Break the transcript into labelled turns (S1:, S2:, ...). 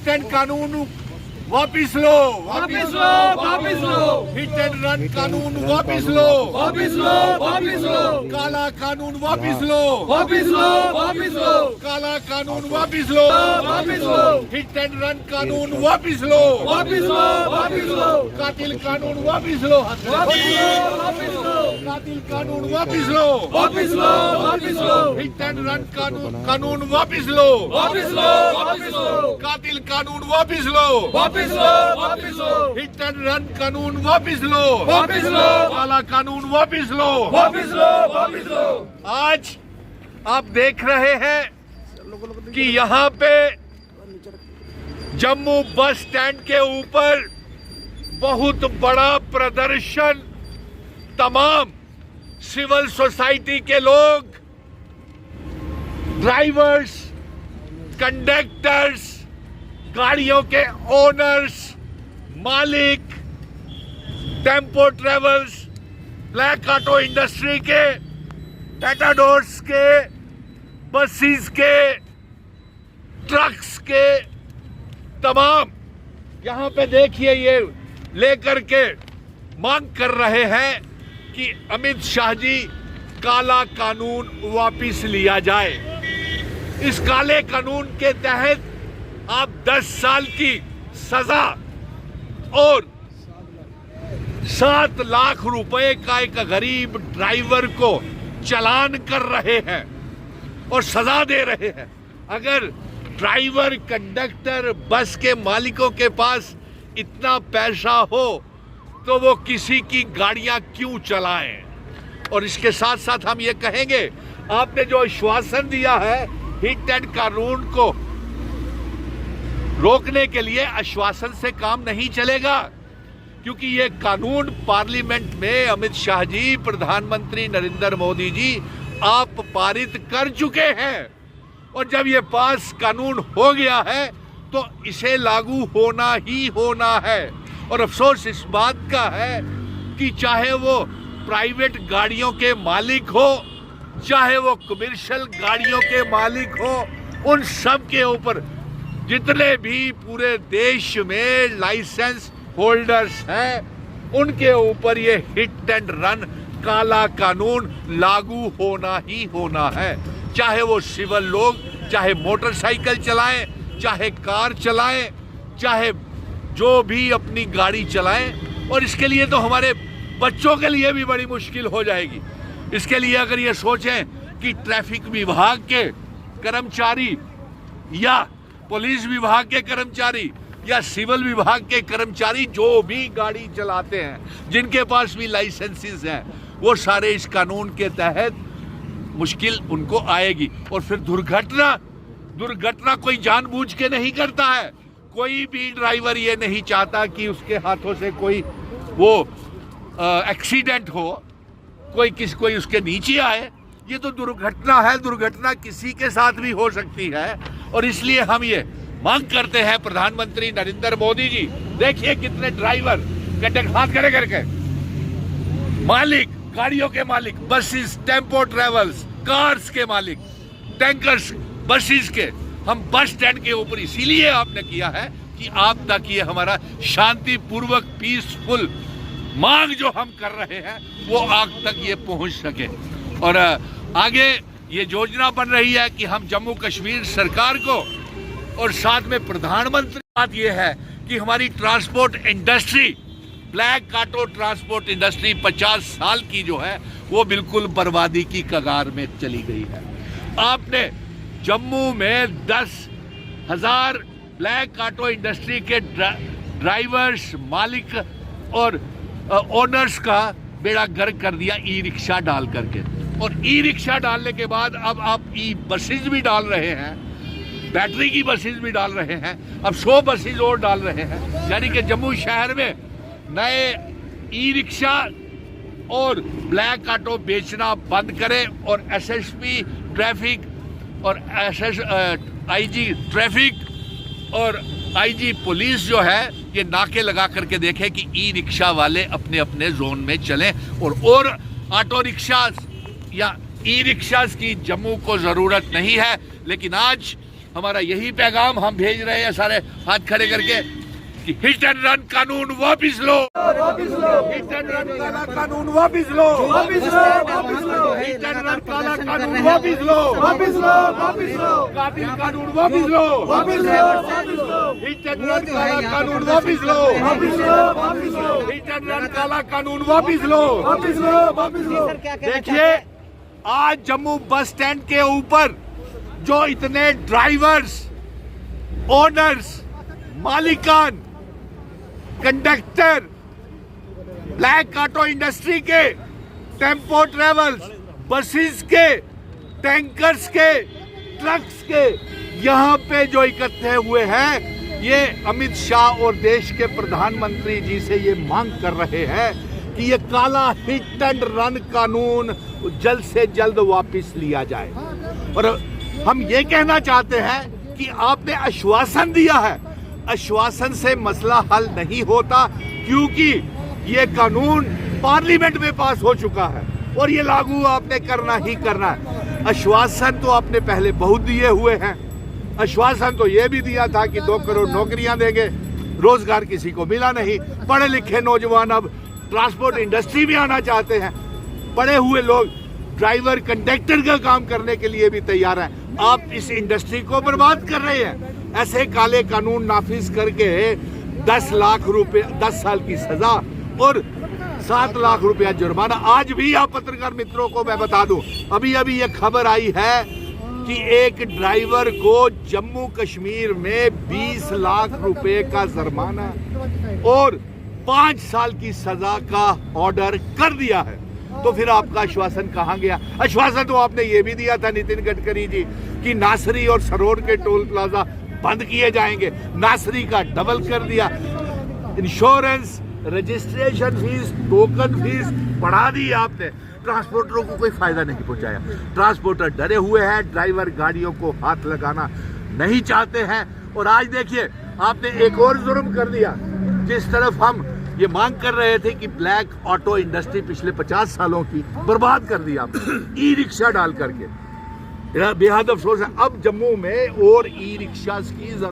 S1: Hit and कानून वापिस लो,
S2: वापिस लो, वापिस लो।
S1: हिट एंड रन कानून वापिस लो,
S2: वापिस लो, वापिस लो।
S1: काला कानून वापिस लो,
S2: वापिस लो, वापिस लो।
S1: काला कानून वापिस लो,
S2: वापिस लो।
S1: हिट एंड रन कानून वापिस लो,
S2: वापिस लो, वापिस लो।
S1: कातिल कानून वापिस लो,
S2: वापिस लो, वापिस लो।
S1: कातिल कानून वापिस लो,
S2: वापिस लो, वापिस लो।
S1: हिट एंड रन कानून वापिस लो,
S2: वापिस लो, वापिस लो।
S1: कातिल कानून वापिस लो,
S2: वापिस लो, वापिस लो।
S1: हिट एंड रन कानून वापिस लो,
S2: वापिस लो।
S1: काला कानून वापिस लो।
S2: वापिस लो, वापिस लो।
S1: आज आप देख रहे हैं कि यहाँ पे जम्मू बस स्टैंड के ऊपर बहुत बड़ा प्रदर्शन तमाम सिविल सोसाइटी के लोग, ड्राइवर्स, कंडक्टर्स, गाड़ियों के ओनर्स, मालिक, tempo travels, black auto industry के, मेटाडोर्स के, बसेस के, ट्रक्स के, तमाम यहाँ पे देखिए ये लेकर के मांग कर रहे हैं कि अमित शाह जी काला कानून वापिस लिया जाए। इस काले कानून के तहत आप 10 साल की सजा और 7 लाख रुपए का एक गरीब ड्राइवर को चालान कर रहे हैं और सजा दे रहे हैं। अगर ड्राइवर, कंडक्टर, बस के मालिकों के पास इतना पैसा हो तो वो किसी की गाड़ियां क्यों चलाएं? और इसके साथ साथ हम ये कहेंगे, आपने जो आश्वासन दिया है हिट एंड कानून को रोकने के लिए, आश्वासन से काम नहीं चलेगा, क्योंकि ये कानून पार्लियामेंट में अमित शाह जी, प्रधानमंत्री नरेंद्र मोदी जी आप पारित कर चुके हैं। और जब ये पास कानून हो गया है तो इसे लागू होना ही होना है। और अफसोस इस बात का है कि चाहे वो प्राइवेट गाड़ियों के मालिक हो, चाहे वो कमर्शियल गाड़ियों के मालिक हो, उन सब के ऊपर जितने भी पूरे देश में लाइसेंस होल्डर्स हैं उनके ऊपर ये हिट एंड रन काला कानून लागू होना ही होना है। चाहे वो सिविल लोग, चाहे मोटरसाइकिल चलाएं, चाहे कार चलाएं, चाहे जो भी अपनी गाड़ी चलाएं। और इसके लिए तो हमारे बच्चों के लिए भी बड़ी मुश्किल हो जाएगी। इसके लिए अगर ये सोचें कि ट्रैफिक विभाग के कर्मचारी या पुलिस विभाग के कर्मचारी या सिविल विभाग के कर्मचारी जो भी गाड़ी चलाते हैं, जिनके पास भी लाइसेंसेस हैं, वो सारे इस कानून के तहत मुश्किल उनको आएगी। और फिर दुर्घटना कोई जानबूझ के नहीं करता है। कोई भी ड्राइवर ये नहीं चाहता कि उसके हाथों से कोई वो एक्सीडेंट हो, कोई उसके नीचे आए। ये तो दुर्घटना है, दुर्घटना किसी के साथ भी हो सकती है। और इसलिए हम ये मांग करते हैं प्रधानमंत्री नरेंद्र मोदी जी, देखिए कितने ड्राइवर, कंडक्टर, हाथ खड़े करके, मालिक, गाड़ियों के मालिक, बसेस, टेम्पो ट्रेवल्स, कार्स के मालिक, टैंकर्स, बसेस के, हम बस स्टैंड के ऊपर इसीलिए आपने किया है कि आप तक ये हमारा शांतिपूर्वक पीसफुल मांग जो हम कर रहे हैं वो आग तक ये पहुंच सके। और आगे ये योजना बन रही है कि हम जम्मू कश्मीर सरकार को और साथ में प्रधानमंत्री, बात ये है कि हमारी transport industry, black auto transport industry 50 साल की जो है वो बिल्कुल बर्बादी की कगार में चली गई है। आपने जम्मू में 10,000 ब्लैक ऑटो इंडस्ट्री के ड्राइवर्स, मालिक और ओनर्स का बेड़ा गर्क कर दिया ई रिक्शा डाल करके। और ई रिक्शा डालने के बाद अब आप ई बसेज भी डाल रहे हैं, बैटरी की बसेज भी डाल रहे हैं, अब 100 बसेज और डाल रहे हैं। यानी कि जम्मू शहर में नए ई रिक्शा और ब्लैक ऑटो बेचना बंद करें और एसएसपी ट्रैफिक और आईजी ट्रैफिक और आईजी पुलिस जो है ये नाके लगा करके देखें कि ई रिक्शा वाले अपने अपने जोन में चलें। और ऑटो रिक्शा या ई रिक्शा की जम्मू को ज़रूरत नहीं है। लेकिन आज हमारा यही पैगाम हम भेज रहे हैं सारे हाथ खड़े करके कि हिट एंड रन कानून वापिस लो, हिट एंड रन काला कानून वापिस लो, हिट एंड रन काला कानून वापिस लो, कातिल कानून वापिस लो, हिट एंड रन काला कानून वापिस लो, हिट एंड रन काला कानून वापिस लो। देखिए आज जम्मू बस स्टैंड के ऊपर जो इतने ड्राइवर्स, ओनर्स, मालिकान, कंडक्टर, ब्लैक ऑटो इंडस्ट्री के, टेम्पो ट्रेवल्स, बसेस के, टैंकर्स के, ट्रक्स के यहाँ पे जो इकट्ठे हुए हैं, ये अमित शाह और देश के प्रधानमंत्री जी से ये मांग कर रहे हैं कि ये काला हिट एंड रन कानून जल्द से जल्द वापस लिया जाए। और हम ये कहना चाहते हैं कि आपने आश्वासन दिया है, आश्वासन से मसला हल नहीं होता, क्योंकि ये कानून पार्लियामेंट में पास हो चुका है और ये लागू आपने करना ही करना है। आश्वासन तो आपने पहले बहुत दिए हुए हैं। आश्वासन तो ये भी दिया था कि 2 करोड़ नौकरियां देंगे, रोजगार किसी को मिला नहीं। पढ़े लिखे नौजवान अब ट्रांसपोर्ट इंडस्ट्री में आना चाहते हैं, पढ़े हुए लोग ड्राइवर, कंडक्टर का काम करने के लिए भी तैयार हैं। आप इस इंडस्ट्री को बर्बाद कर रहे हैं। ऐसे काले कानून नाफिज करके 10 लाख रुपए, 10 साल की सजा और 7 लाख रुपया जुर्माना। आज भी आप पत्रकार मित्रों को मैं बता दूं, अभी अभी ये खबर आई है कि एक ड्राइवर को जम्मू कश्मीर में 20 लाख रुपए का जुर्माना और 5 साल की सजा का ऑर्डर कर दिया है। तो फिर आपका आश्वासन कहां गया? आश्वासन तो आपने ये भी दिया था नितिन गडकरी जी कि नासरी और सरोर के टोल प्लाजा बंद किए जाएंगे, नासरी का डबल कर दिया, insurance, registration fees, token fees बढ़ा दी आपने। ट्रांसपोर्टरों को कोई फायदा नहीं पहुंचाया। ट्रांसपोर्टर डरे हुए हैं, ड्राइवर गाड़ियों को हाथ लगाना नहीं चाहते हैं। और आज देखिए आपने एक और जुर्म कर दिया। जिस तरफ हम ये मांग कर रहे थे कि ब्लैक ऑटो इंडस्ट्री पिछले 50 सालों की बर्बाद कर दी आपने ई रिक्शा डाल करके, बेहद अफसोस है। अब जम्मू में और ई रिक्शा की